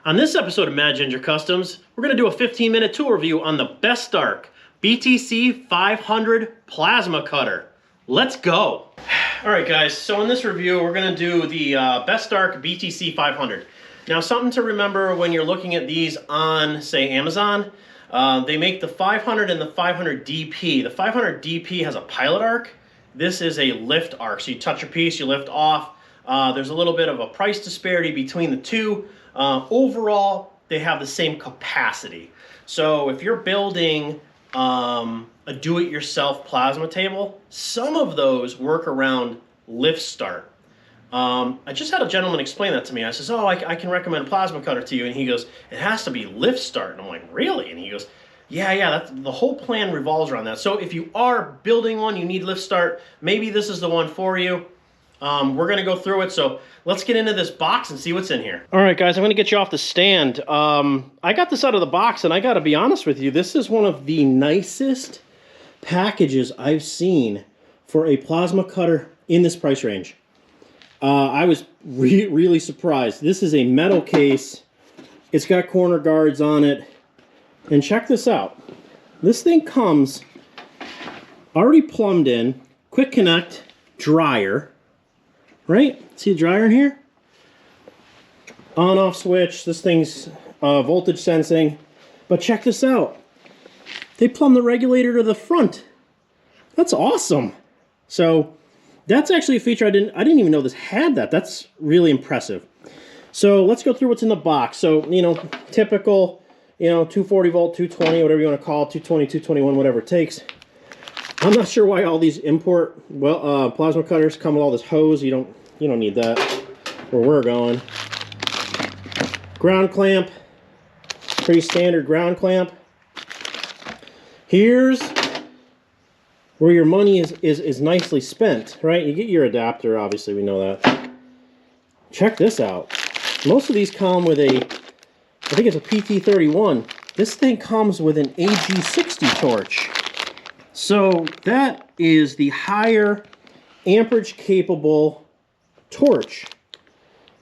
On this episode of Mad Ginger Customs, we're going to do a 15-minute tool review on the Bestarc BTC500 plasma cutter. Let's go! Alright guys, so in this review we're going to do the Bestarc BTC500. Now something to remember when you're looking at these on, say, Amazon, they make the 500 and the 500 DP. The 500 DP has a pilot arc. This is a lift arc. So you touch a piece, you lift off. There's a little bit of a price disparity between the two. Overall, they have the same capacity. So if you're building a do-it-yourself plasma table, some of those work around lift start. I just had a gentleman explain that to me. I says, oh, I can recommend a plasma cutter to you. And he goes, it has to be lift start. And I'm like, really? And he goes, yeah, the whole plan revolves around that. So if you are building one, you need lift start, maybe this is the one for you. We're going to go through it, so let's get into this box and see what's in here. All right, guys, I'm going to get you off the stand. I got this out of the box, and I got to be honest with you, this is one of the nicest packages I've seen for a plasma cutter in this price range. I was really surprised. This is a metal case. It's got corner guards on it. And check this out. This thing comes already plumbed in, quick connect, dryer. Right? See the dryer in here? On-off switch. This thing's voltage sensing. But check this out. They plumb the regulator to the front. That's awesome. So that's actually a feature I didn't even know this had that. That's really impressive. So let's go through what's in the box. So, you know, typical, 240 volt, 220, whatever you want to call it, 220, 221, whatever it takes. I'm not sure why all these import plasma cutters come with all this hose. You don't need that where we're going. Ground clamp, pretty standard ground clamp. Here's where your money is nicely spent, right? You get your adapter, obviously we know that. Check this out. Most of these come with I think it's a PT31. This thing comes with an AG60 torch. So that is the higher amperage capable torch.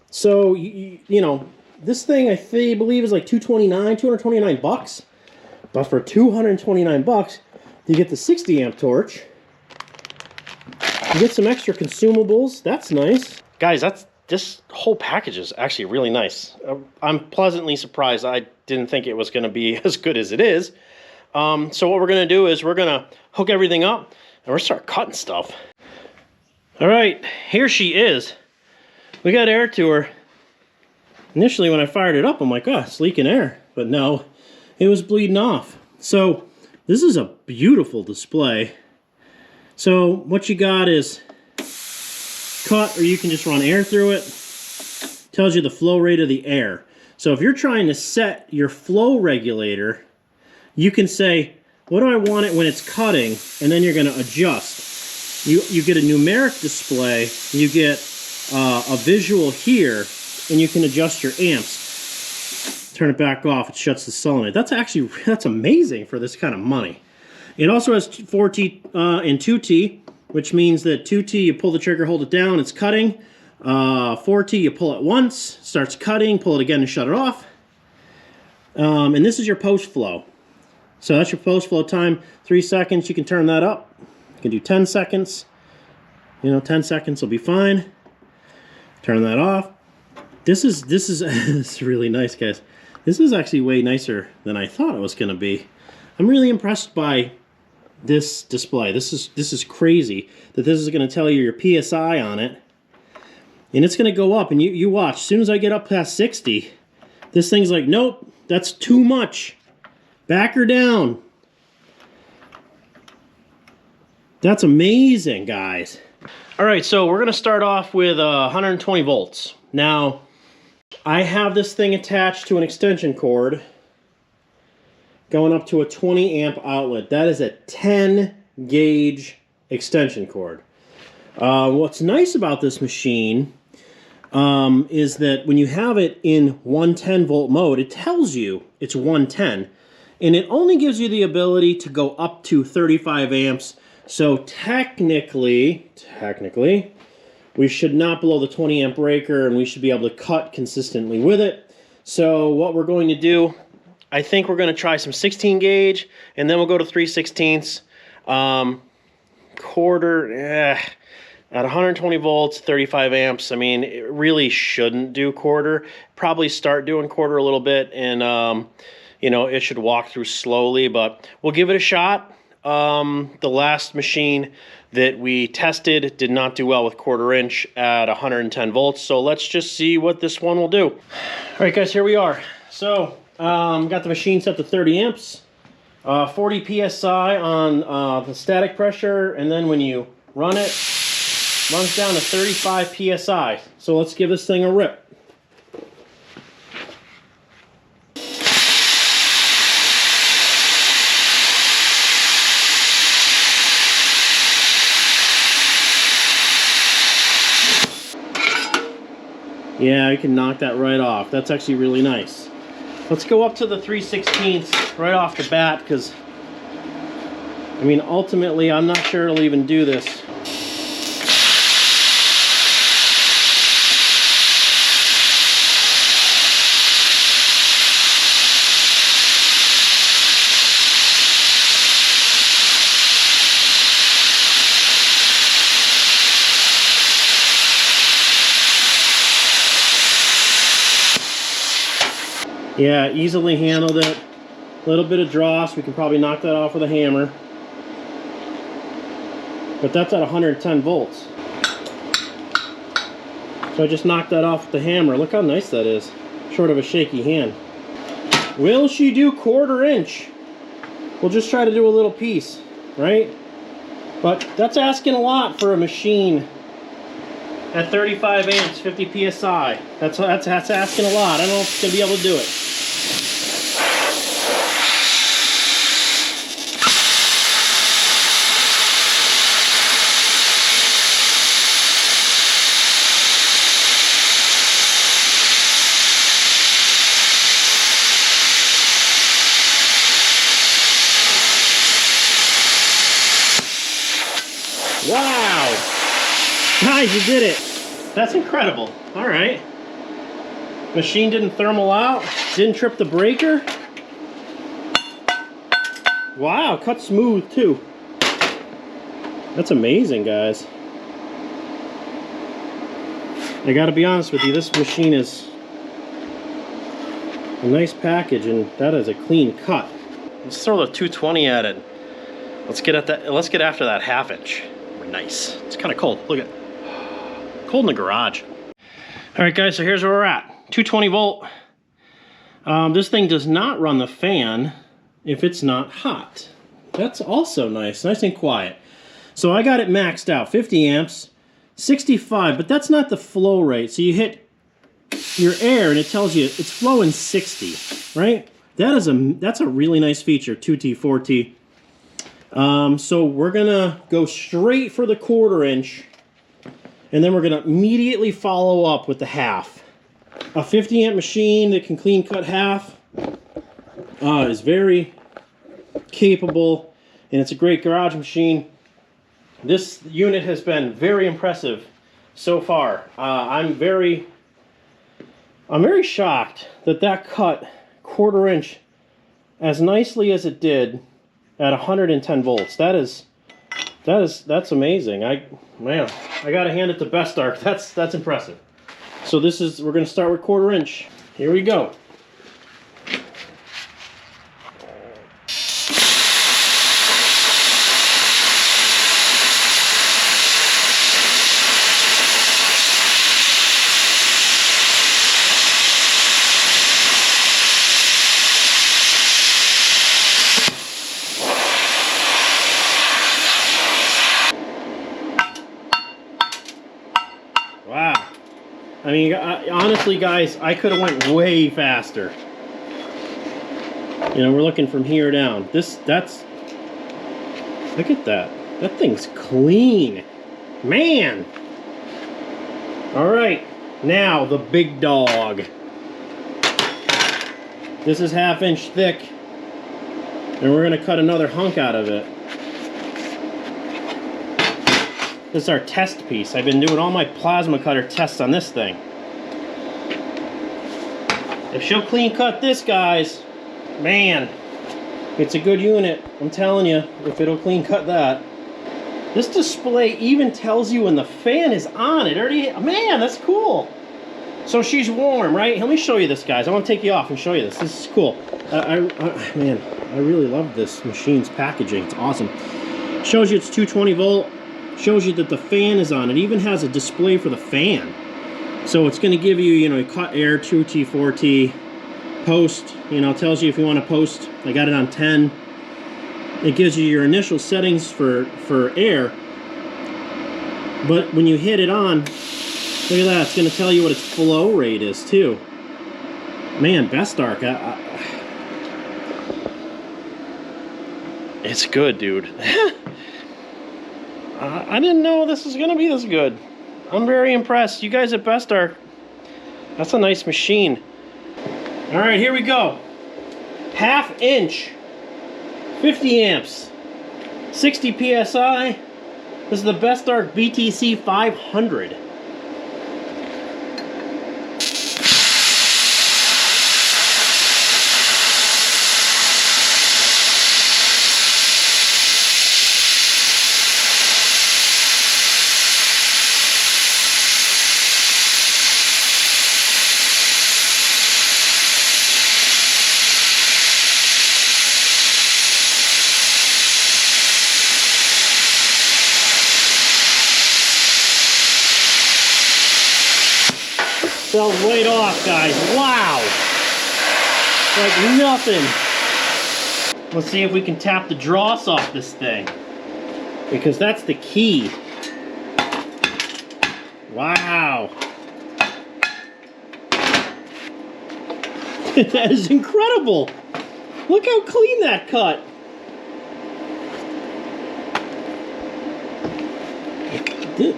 So, this thing I believe is like $229 bucks. But for $229 you get the 60 amp torch. You get some extra consumables. That's nice. Guys, this whole package is actually really nice. I'm pleasantly surprised. I didn't think it was going to be as good as it is. So what we're going to do is we're going to hook everything up and we're going to start cutting stuff. All right, here she is. We got air to her. Initially when I fired it up, I'm like, oh, it's leaking air. But no, it was bleeding off. So this is a beautiful display. So what you got is cut, or you can just run air through it. Tells you the flow rate of the air. So if you're trying to set your flow regulator, you can say, what do I want it when it's cutting? And then you're going to adjust. You get a numeric display, you get a visual here, and you can adjust your amps. Turn it back off, it shuts the solenoid. That's amazing for this kind of money. It also has 4T and 2T, which means that 2T, you pull the trigger, hold it down, it's cutting. 4T, you pull it once, starts cutting, pull it again and shut it off. And this is your post flow. So that's your post flow time, 3 seconds. You can turn that up. You can do 10 seconds. 10 seconds will be fine. Turn that off. This is it's really nice, guys. This is actually way nicer than I thought it was going to be. I'm really impressed by this display. This is crazy that this is going to tell you your PSI on it. And it's going to go up, and you watch. As soon as I get up past 60, this thing's like, nope, that's too much. Back her down. That's amazing, guys. All right, so we're going to start off with 120 volts. Now, I have this thing attached to an extension cord going up to a 20 amp outlet. That is a 10 gauge extension cord. What's nice about this machine is that when you have it in 110 volt mode, it tells you it's 110. And it only gives you the ability to go up to 35 amps. So technically, we should not blow the 20 amp breaker, and we should be able to cut consistently with it. So what we're going to do, I think we're going to try some 16 gauge, and then we'll go to 3/16. Quarter, at 120 volts, 35 amps. I mean, it really shouldn't do quarter. Probably start doing quarter a little bit, and you know, it should walk through slowly, but we'll give it a shot. The last machine that we tested did not do well with 1/4 inch at 110 volts, so let's just see what this one will do. All right, guys, here we are. So got the machine set to 30 amps, 40 psi on the static pressure, and then when you run it, runs down to 35 psi. So let's give this thing a rip. Yeah, you can knock that right off. That's actually really nice. Let's go up to the 3/16 right off the bat, because I mean, ultimately, I'm not sure it'll even do this. Yeah, easily handled it. A little bit of dross. We can probably knock that off with a hammer. But that's at 110 volts. So I just knocked that off with the hammer. Look how nice that is. Short of a shaky hand. Will she do 1/4 inch? We'll just try to do a little piece, right? But that's asking a lot for a machine at 35 amps, 50 psi. That's asking a lot. I don't know if it's going to be able to do it. Wow! Guys, you did it! That's incredible. Alright. Machine didn't thermal out. Didn't trip the breaker. Wow, cut smooth too. That's amazing, guys. I gotta be honest with you, this machine is a nice package, and that is a clean cut. Let's throw the 220 at it. Let's get at that. Let's get after that 1/2 inch. Nice. It's kind of cold. Look at it. Cold in the garage. All right, guys, so here's where we're at. 220 volt. This thing does not run the fan if it's not hot. That's also nice. Nice and quiet. So I got it maxed out. 50 amps, 65, but that's not the flow rate. So you hit your air and it tells you it's flowing 60, right? That's a really nice feature, 2T, 4T. So we're gonna go straight for the 1/4 inch, and then we're gonna immediately follow up with the 1/2. A 50 amp machine that can clean cut 1/2 is very capable, and it's a great garage machine. This unit has been very impressive so far. I'm very shocked that cut 1/4 inch as nicely as it did at 110 volts. That's amazing. Man, I gotta hand it to Bestarc. That's impressive. So we're gonna start with 1/4 inch. Here we go. Wow. I mean, honestly, guys, I could have went way faster. You know, we're looking from here down. That's... Look at that. That thing's clean. Man! Alright, now the big dog. This is 1/2 inch thick, and we're going to cut another hunk out of it. This is our test piece. I've been doing all my plasma cutter tests on this thing. If she'll clean cut this, guys, man, it's a good unit. I'm telling you, if it'll clean cut that. This display even tells you when the fan is on. It already, man, that's cool. So she's warm, right? Let me show you this, guys. I want to take you off and show you this. This is cool. Man, I really love this machine's packaging. It's awesome. Shows you it's 220 volt. Shows you that the fan is on. It even has a display for the fan. So it's going to give you, you know, cut air, 2T, 4T, post, you know, tells you if you want to post. I got it on 10. It gives you your initial settings for air. But when you hit it on, look at that, it's going to tell you what its flow rate is too. Man, Bestarc, it's good, dude. I didn't know this was going to be this good. I'm very impressed. You guys at Bestarc, that's a nice machine. All right, here we go. 1/2 inch, 50 amps, 60 PSI. This is the Bestarc BTC500. Fell right off, guys. Wow. Like nothing. Let's see if we can tap the dross off this thing, because that's the key. Wow. That is incredible. Look how clean that cut.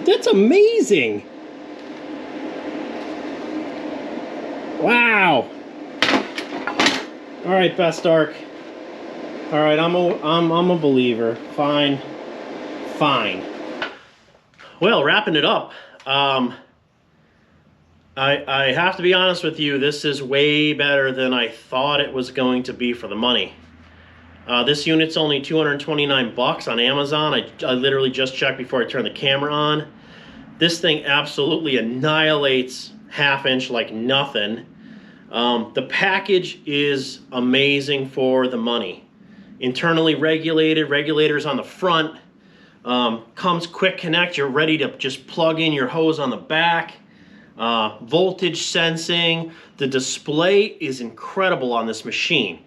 That's amazing. Wow. All right, Bestarc. All right, I'm a believer. Fine. Well, wrapping it up. I have to be honest with you. This is way better than I thought it was going to be for the money. This unit's only 229 bucks on Amazon. I literally just checked before I turned the camera on. This thing absolutely annihilates 1/2 inch like nothing. The package is amazing for the money. Internally regulated, regulators on the front. Comes quick connect, you're ready to just plug in your hose on the back. Voltage sensing. The display is incredible on this machine.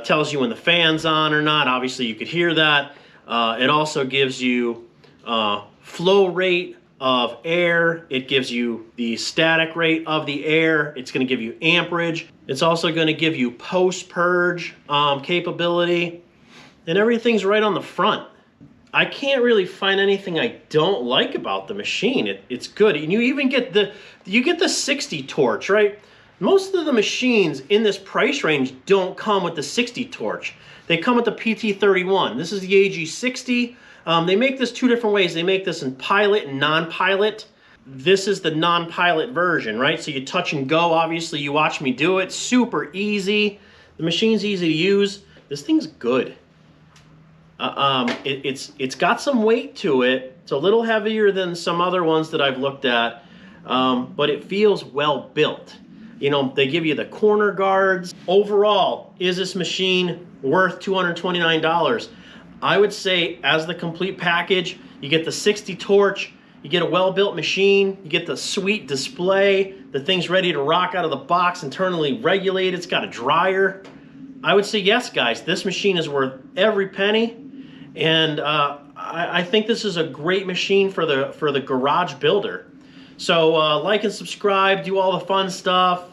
Tells you when the fan's on or not. Obviously you could hear that. It also gives you flow rate of air. It gives you the static rate of the air. It's going to give you amperage. It's also going to give you post-purge capability, and everything's right on the front. I can't really find anything I don't like about the machine. It's good, and you even get the 60 torch, right? Most of the machines in this price range don't come with the 60 torch. They come with the PT31. This is the AG60. They make this two different ways. They make this in pilot and non-pilot. This is the non-pilot version, right? So you touch and go. Obviously, you watch me do it. Super easy. The machine's easy to use. This thing's good. It's got some weight to it. It's a little heavier than some other ones that I've looked at, but it feels well built. You know, they give you the corner guards. Overall, is this machine worth $229? I would say as the complete package, you get the 60 torch, you get a well-built machine, you get the sweet display, the thing's ready to rock out of the box, internally regulated, it's got a dryer. I would say yes, guys, this machine is worth every penny, and I think this is a great machine for the garage builder. So like and subscribe, do all the fun stuff,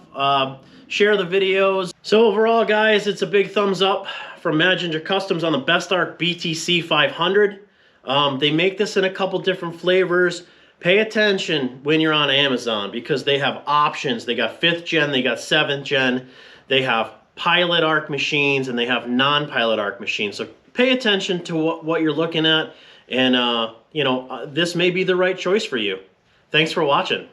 share the videos. So overall, guys, it's a big thumbs up from Maginger Customs on the Bestarc BTC500. They make this in a couple different flavors. Pay attention when you're on Amazon because they have options. They got 5th gen, they got 7th gen. They have pilot arc machines and they have non-pilot arc machines. So pay attention to what you're looking at, and you know, this may be the right choice for you. Thanks for watching.